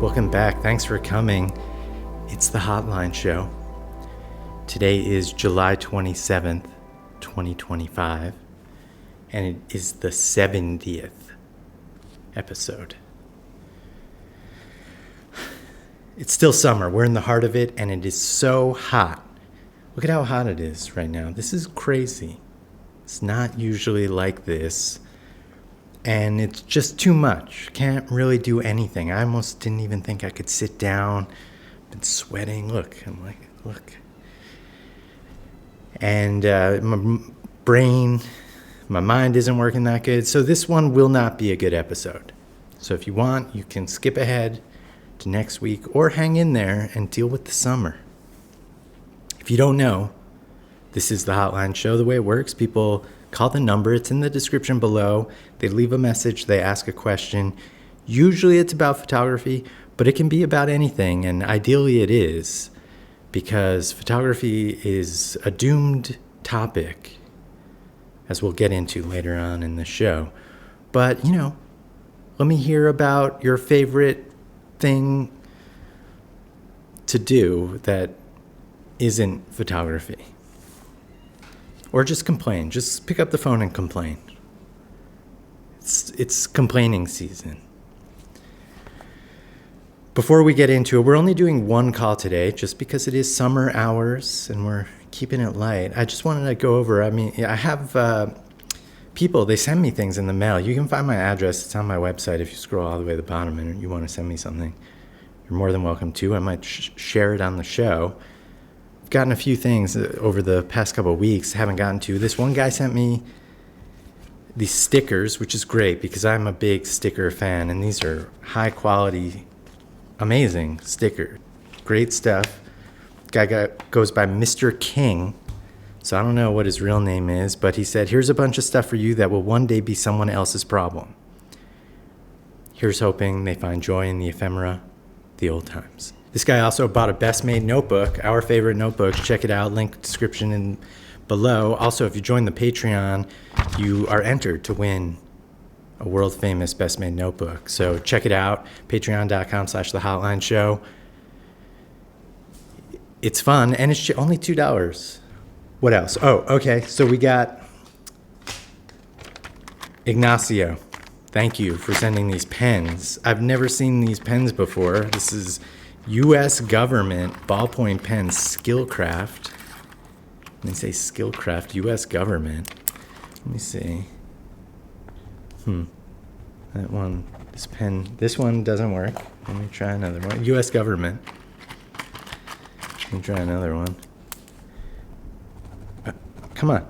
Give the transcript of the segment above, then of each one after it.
Welcome back. Thanks for coming. It's the Hotline Show. Today is July 27th, 2025, and it is the 70th episode. It's still summer. We're in the heart of it, and it is so hot. Look at how hot it is right now. This is crazy. It's not usually like this. And it's just too much. Can't really do anything. I almost didn't even think I could sit down. Been sweating. Look. And my brain, my mind isn't working that good. So this one will not be a good episode. So if you want, you can skip ahead to next week or hang in there and deal with the summer. If you don't know, this is the Hotline Show. The way it works, people call the number. It's in the description below. They leave a message. They ask a question. Usually it's about photography, but it can be about anything. And ideally it is, because photography is a doomed topic, as we'll get into later on in the show. But, let me hear about your favorite thing to do that isn't photography. Or just complain. Just pick up the phone and complain. It's complaining season. Before we get into it, we're only doing one call today just because it is summer hours and we're keeping it light. I just wanted to go over, I have people, they send me things in the mail. You can find my address. It's on my website. If you scroll all the way to the bottom and you want to send me something, you're more than welcome to. I might share it on the show. Gotten a few things over the past couple of weeks, haven't gotten to. This one guy sent me these stickers, which is great because I'm a big sticker fan, and these are high quality, amazing stickers. Great stuff. Guy goes by Mr. King, so I don't know what his real name is, but he said, here's a bunch of stuff for you that will one day be someone else's problem. Here's hoping they find joy in the ephemera, the old times. This guy also bought a Best Made notebook, our favorite notebook. Check it out, link description below. Also, if you join the Patreon, you are entered to win a world famous Best Made notebook. So check it out, patreon.com/The Hotline Show. It's fun, and it's only $2. What else? Oh, okay, so we got Ignacio. Thank you for sending these pens. I've never seen these pens before. This is U.S. government ballpoint pen, Skillcraft. Let me say Skillcraft, U.S. government. Let me see. That one, this one doesn't work. Let me try another one. U.S. government. Let me try another one. Come on.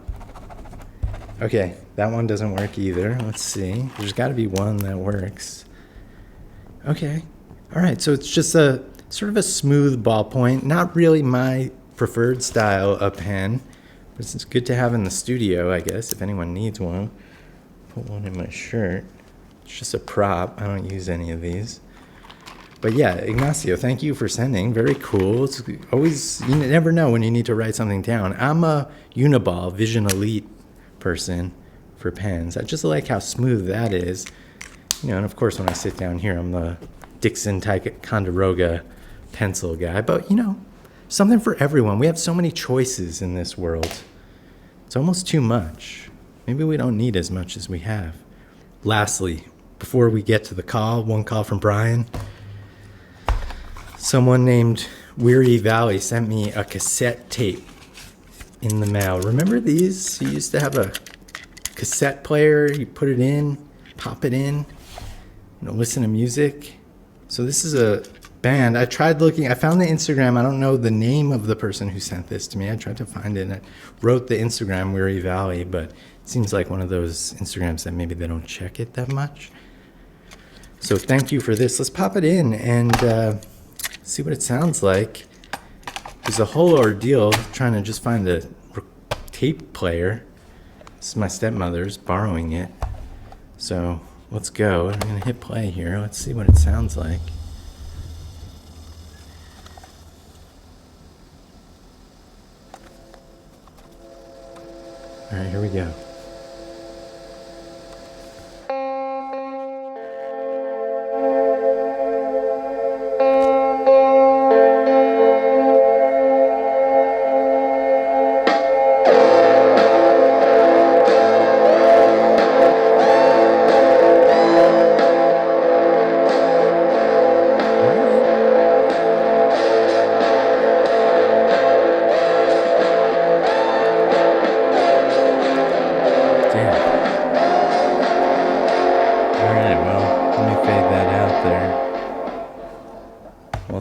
Okay, that one doesn't work either. Let's see. There's got to be one that works. Okay. All right, so it's just a sort of a smooth ballpoint. Not really my preferred style of pen, but it's good to have in the studio, I guess, if anyone needs one. Put one in my shirt. It's just a prop. I don't use any of these. But yeah, Ignacio, thank you for sending. Very cool. It's always, you never know when you need to write something down. I'm a Uniball Vision Elite person for pens. I just like how smooth that is. And of course, when I sit down here, I'm the Dixon Ticonderoga pencil guy. But, something for everyone. We have so many choices in this world. It's almost too much. Maybe we don't need as much as we have. Lastly, before we get to the call, one call from Brian. Someone named Weary Valley sent me a cassette tape in the mail. Remember these? You used to have a cassette player. You put it in, pop it in, listen to music. So this is a band. I tried looking. I found the Instagram. I don't know the name of the person who sent this to me. I tried to find it, and I wrote the Instagram, Weary Valley, but it seems like one of those Instagrams that maybe they don't check it that much. So thank you for this. Let's pop it in and see what it sounds like. It was a whole ordeal trying to just find a tape player. This is my stepmother's, borrowing it. So let's go. I'm going to hit play here. Let's see what it sounds like. All right, here we go.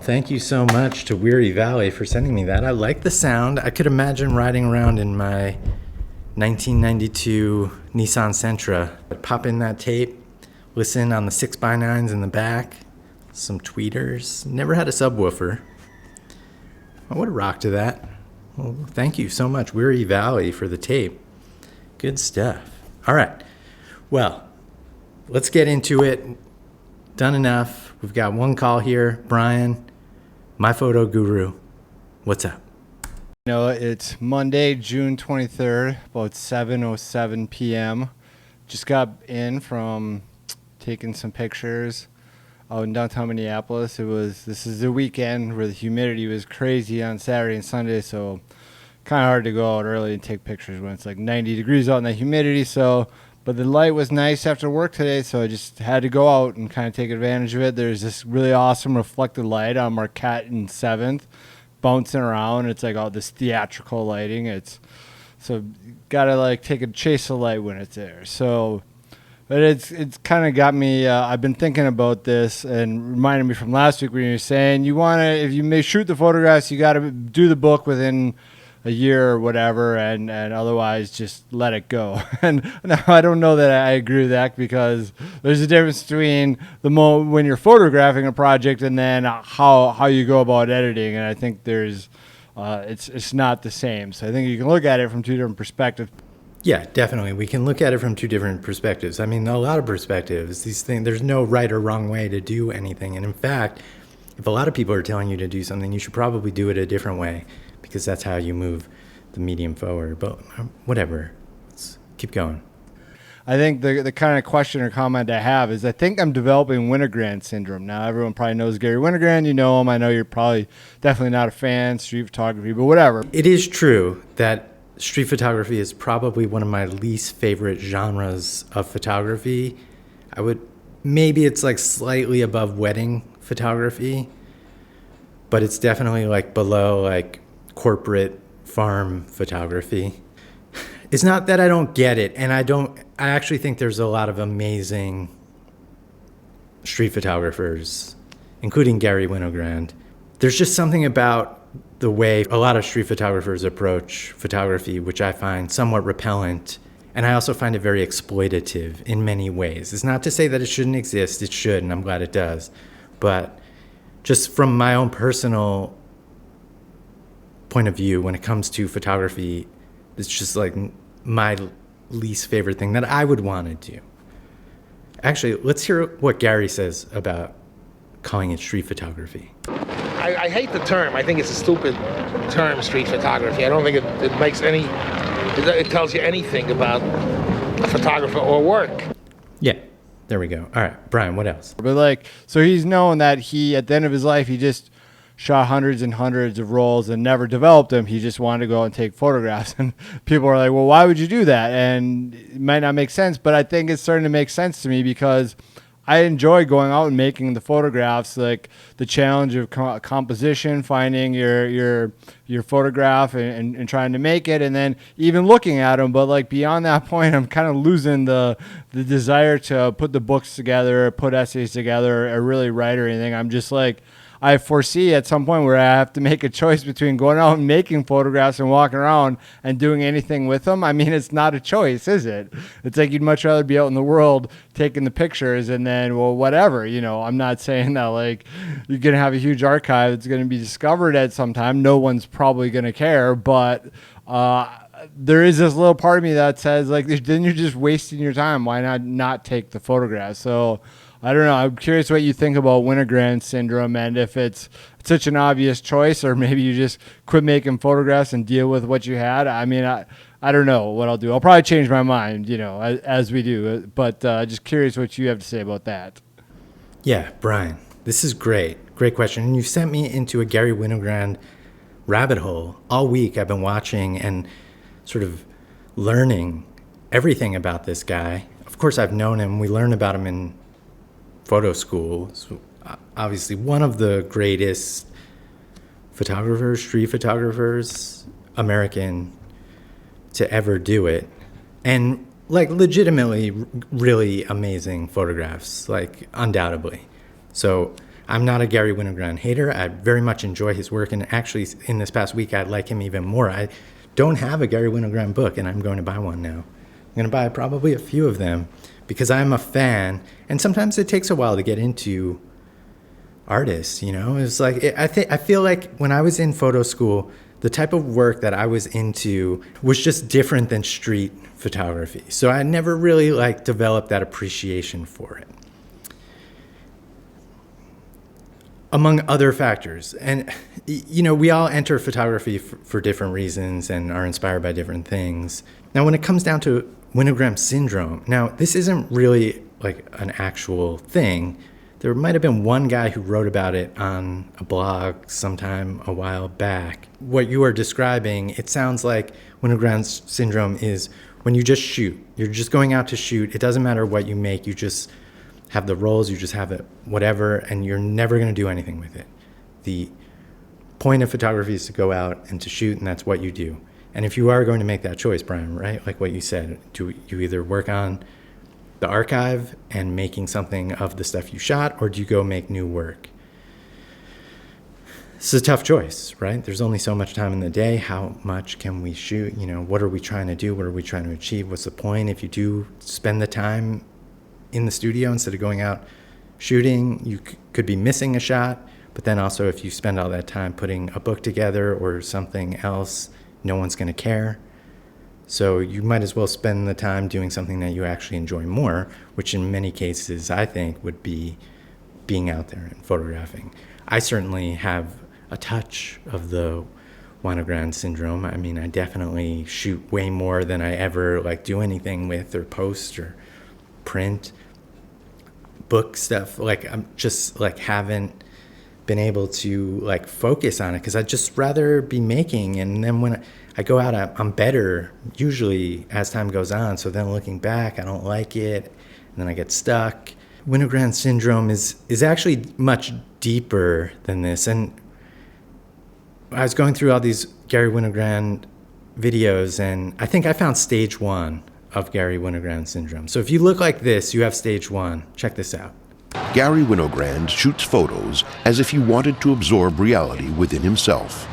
Thank you so much to Weary Valley for sending me that. I like the sound. I could imagine riding around in my 1992 Nissan Sentra. I'd pop in that tape, listen on the 6x9s in the back, some tweeters. Never had a subwoofer. I would have rocked to that. Well, thank you so much, Weary Valley, for the tape. Good stuff. All right. Well, let's get into it. Done enough. We've got one call here. Brian, my photo guru, what's up? It's Monday, June 23rd, about 7:07 p.m. Just got in from taking some pictures out in downtown Minneapolis. This is the weekend where the humidity was crazy on Saturday and Sunday, so kind of hard to go out early and take pictures when it's like 90 degrees out in the humidity. But the light was nice after work today, so I just had to go out and kind of take advantage of it. There's this really awesome reflected light on Marquette and 7th bouncing around. It's like all this theatrical lighting. So gotta like chase the light when it's there. So, but it's kind of got me. I've been thinking about this and reminded me from last week when you were saying if you may shoot the photographs, you got to do the book within a year or whatever, and otherwise just let it go. And now I don't know that I agree with that, because there's a difference between when you're photographing a project and then how you go about editing. And I think there's it's not the same. So I think you can look at it from two different perspectives. Yeah, definitely. We can look at it from two different perspectives. I mean, a lot of perspectives. These things, there's no right or wrong way to do anything. And in fact, if a lot of people are telling you to do something, you should probably do it a different way, because that's how you move the medium forward. But whatever, let's keep going. I think the kind of question or comment I have is I think I'm developing Winogrand syndrome. Now, everyone probably knows Gary Winogrand. You know him. I know you're probably definitely not a fan, street photography, but whatever. It is true that street photography is probably one of my least favorite genres of photography. Maybe it's like slightly above wedding photography, but it's definitely like below like corporate farm photography. It's not that I don't get it, and I actually think there's a lot of amazing street photographers, including Gary Winogrand. There's just something about the way a lot of street photographers approach photography, which I find somewhat repellent, and I also find it very exploitative in many ways. It's not to say that it shouldn't exist. It should, and I'm glad it does. But just from my own personal point of view, when it comes to photography, it's just like my least favorite thing that I would want to do. Actually, let's hear what Gary says about calling it street photography. I hate the term. I think it's a stupid term, street photography. I don't think it makes it tells you anything about a photographer or work. Yeah, there we go. All right, Brian, what else? But so he's known that at the end of his life, he just shot hundreds and hundreds of rolls and never developed them. He just wanted to go and take photographs. And people are like, well, why would you do that? And it might not make sense, but I think it's starting to make sense to me because I enjoy going out and making the photographs, like the challenge of composition, finding your photograph and trying to make it, and then even looking at them. But like beyond that point, I'm kind of losing the desire to put the books together, put essays together, or really write or anything. I'm just like, I foresee at some point where I have to make a choice between going out and making photographs and walking around and doing anything with them. I mean, it's not a choice, is it? It's like you'd much rather be out in the world taking the pictures and then, well, whatever. I'm not saying that like you're going to have a huge archive that's going to be discovered at some time. No one's probably going to care, but there is this little part of me that says like, then you're just wasting your time. Why not take the photograph? So I don't know. I'm curious what you think about Winogrand syndrome and if it's such an obvious choice or maybe you just quit making photographs and deal with what you had. I mean, I don't know what I'll do. I'll probably change my mind, as we do. But just curious what you have to say about that. Yeah, Brian, this is great. Great question. And you sent me into a Gary Winogrand rabbit hole. All week I've been watching and sort of learning everything about this guy. Of course, I've known him. We learn about him in photo school. So obviously one of the greatest photographers, street photographers, American to ever do it. And like legitimately really amazing photographs, like undoubtedly. So I'm not a Gary Winogrand hater. I very much enjoy his work. And actually in this past week, I'd like him even more. I don't have a Gary Winogrand book and I'm going to buy one now. I'm going to buy probably a few of them because I'm a fan, and sometimes it takes a while to get into artists, It's like, I feel like when I was in photo school, the type of work that I was into was just different than street photography. So I never really developed that appreciation for it. Among other factors. And, we all enter photography for different reasons and are inspired by different things. Now, when it comes down to Winogrand syndrome, now this isn't really like an actual thing. There might have been one guy who wrote about it on a blog sometime a while back. What you are describing, it sounds like Winogrand syndrome is when you just shoot. You're just going out to shoot. It doesn't matter what you make. You just have the rolls. You just have it, whatever, and you're never going to do anything with it. The point of photography is to go out and to shoot, and that's what you do. And if you are going to make that choice, Brian, right, like what you said, do you either work on the archive and making something of the stuff you shot, or do you go make new work? It's a tough choice, right? There's only so much time in the day. How much can we shoot? What are we trying to do? What are we trying to achieve? What's the point? If you do spend the time in the studio instead of going out shooting, you could be missing a shot. But then also if you spend all that time putting a book together or something else, no one's going to care. So you might as well spend the time doing something that you actually enjoy more, which in many cases I think would be being out there and photographing. I certainly have a touch of the Winogrand syndrome. I mean, I definitely shoot way more than I ever do anything with or post or print. Book stuff, I'm just haven't been able to focus on it because I'd just rather be making. And then when I go out, I'm better usually as time goes on. So then looking back, I don't like it, and then I get stuck. Winogrand syndrome is actually much deeper than this. And I was going through all these Gary Winogrand videos, and I think I found stage 1 of Gary Winogrand syndrome. So if you look like this, you have stage 1. Check this out. Gary Winogrand shoots photos as if he wanted to absorb reality within himself.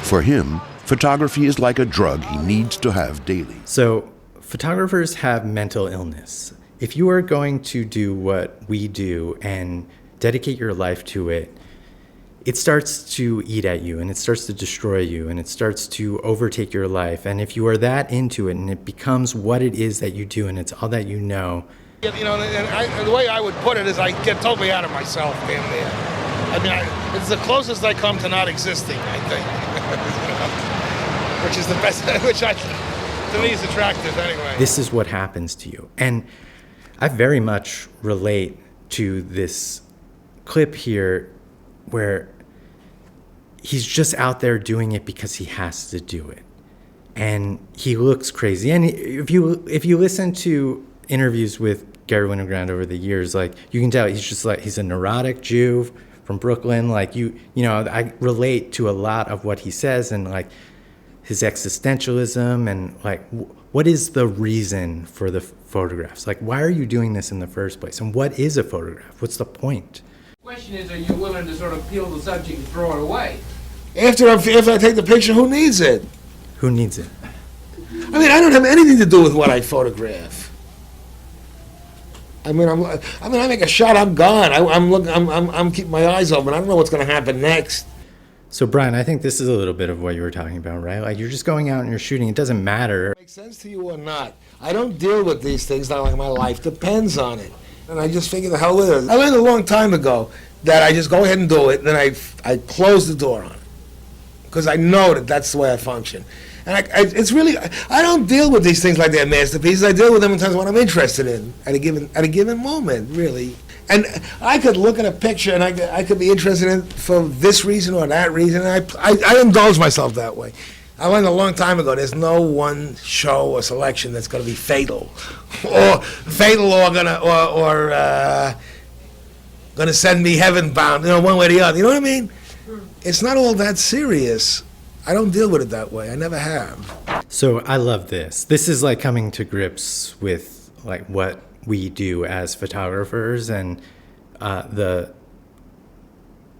For him, photography is like a drug he needs to have daily. So photographers have mental illness. If you are going to do what we do and dedicate your life to it, it starts to eat at you and it starts to destroy you and it starts to overtake your life. And if you are that into it and it becomes what it is that you do and it's all that you know. The way I would put it is I get totally out of myself, damn near. I mean, it's the closest I come to not existing, I think. Which is the best, to me is attractive anyway. This is what happens to you. And I very much relate to this clip here where he's just out there doing it because he has to do it. And he looks crazy. And if you listen to interviews with Gary Winogrand over the years, like, you can tell he's a neurotic Jew from Brooklyn. Like, you know, I relate to a lot of what he says, and like his existentialism, and like, what is the reason for the photographs? Like, why are you doing this in the first place? And what is a photograph? What's the point? The question is, are you willing to sort of peel the subject and throw it away? After I take the picture, who needs it? Who needs it? I mean, I don't have anything to do with what I photograph. I make a shot, I'm gone. I'm keeping my eyes open. I don't know what's going to happen next. So, Brian, I think this is a little bit of what you were talking about, right? Like, you're just going out and you're shooting. It doesn't matter. Makes sense to you or not? I don't deal with these things. Not like my life depends on it. And I just figure the hell with it. I learned a long time ago that I just go ahead and do it, and then I close the door on it, because I know that that's the way I function. And it's really, I don't deal with these things like they're masterpieces. I deal with them in terms of what I'm interested in at a given moment, really. And I could look at a picture and I could be interested in it for this reason or that reason. And I indulge myself that way. I learned a long time ago, there's no one show or selection that's going to be fatal, or gonna send me heaven bound, one way or the other. You know what I mean? It's not all that serious. I don't deal with it that way. I never have. So I love this. This is like coming to grips with like what we do as photographers, and the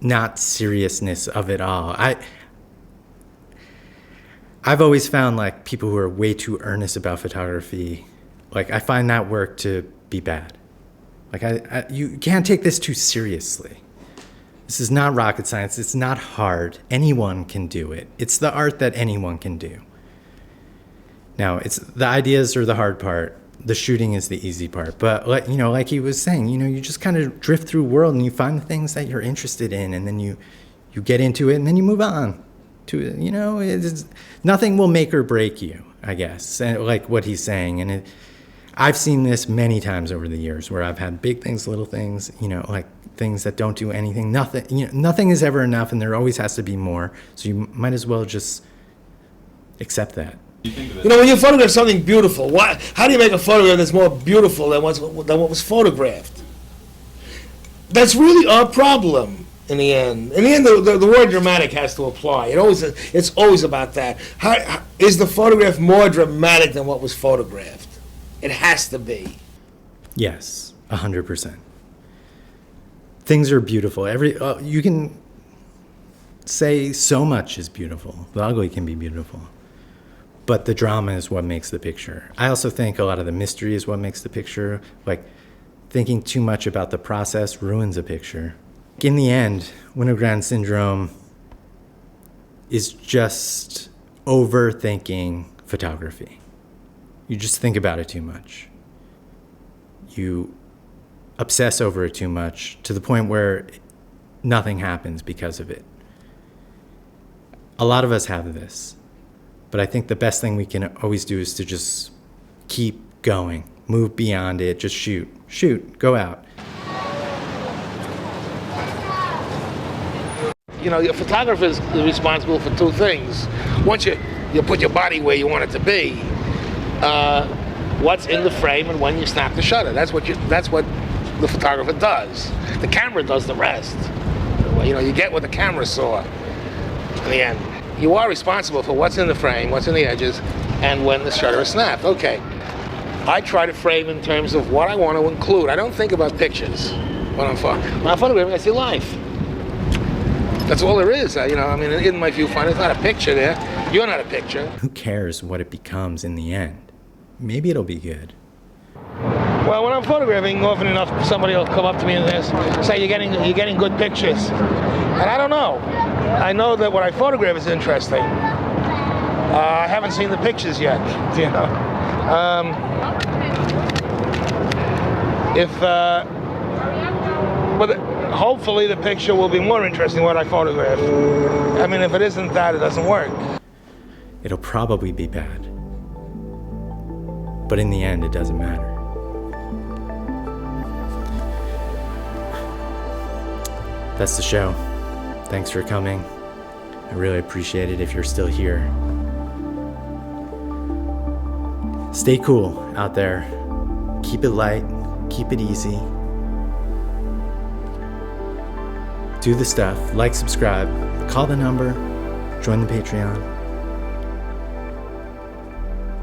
not seriousness of it all. I've always found like people who are way too earnest about photography, like I find that work to be bad. Like you can't take this too seriously. This is not rocket science. It's not hard. Anyone can do it. It's the art that anyone can do. Now, it's the ideas are the hard part. The shooting is the easy part. But like he was saying, you just kind of drift through the world and you find the things that you're interested in, and then you get into it, and then you move on to it. Nothing will make or break you, I guess. And like what he's saying, and I've seen this many times over the years where I've had big things, little things, like things that don't do anything. Nothing is ever enough, and there always has to be more. So you might as well just accept that. When you photograph something beautiful, how do you make a photograph that's more beautiful than what was photographed? That's really our problem in the end. In the end, the word dramatic has to apply. It's always about that. How, is the photograph more dramatic than what was photographed? It has to be. Yes, 100%. Things are beautiful. You can say so much is beautiful. The ugly can be beautiful. But the drama is what makes the picture. I also think a lot of the mystery is what makes the picture. Like, thinking too much about the process ruins a picture. In the end, Winogrand syndrome is just overthinking photography. You just think about it too much. You obsess over it too much to the point where nothing happens because of it. A lot of us have this, but I think the best thing we can always do is to just keep going, move beyond it, just shoot, go out. Your photographer is responsible for two things. Once you put your body where you want it to be, what's in the frame and when you snap the shutter. That's what the photographer does. The camera does the rest. You get what the camera saw in the end. You are responsible for what's in the frame, what's in the edges, and when the shutter is snapped. Okay. I try to frame in terms of what I want to include. I don't think about pictures when I'm photographing. I see life. That's all there is. In my viewfinder, it's not a picture there. You're not a picture. Who cares what it becomes in the end? Maybe it'll be good. Well, when I'm photographing, often enough, somebody will come up to me and say, "You're getting good pictures," and I don't know. I know that what I photograph is interesting. I haven't seen the pictures yet. hopefully the picture will be more interesting than what I photographed. I mean, if it isn't that, it doesn't work. It'll probably be bad. But in the end, it doesn't matter. That's the show. Thanks for coming. I really appreciate it if you're still here. Stay cool out there. Keep it light. Keep it easy. Do the stuff. Like, subscribe. Call the number. Join the Patreon.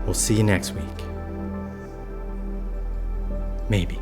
We'll see you next week. Maybe.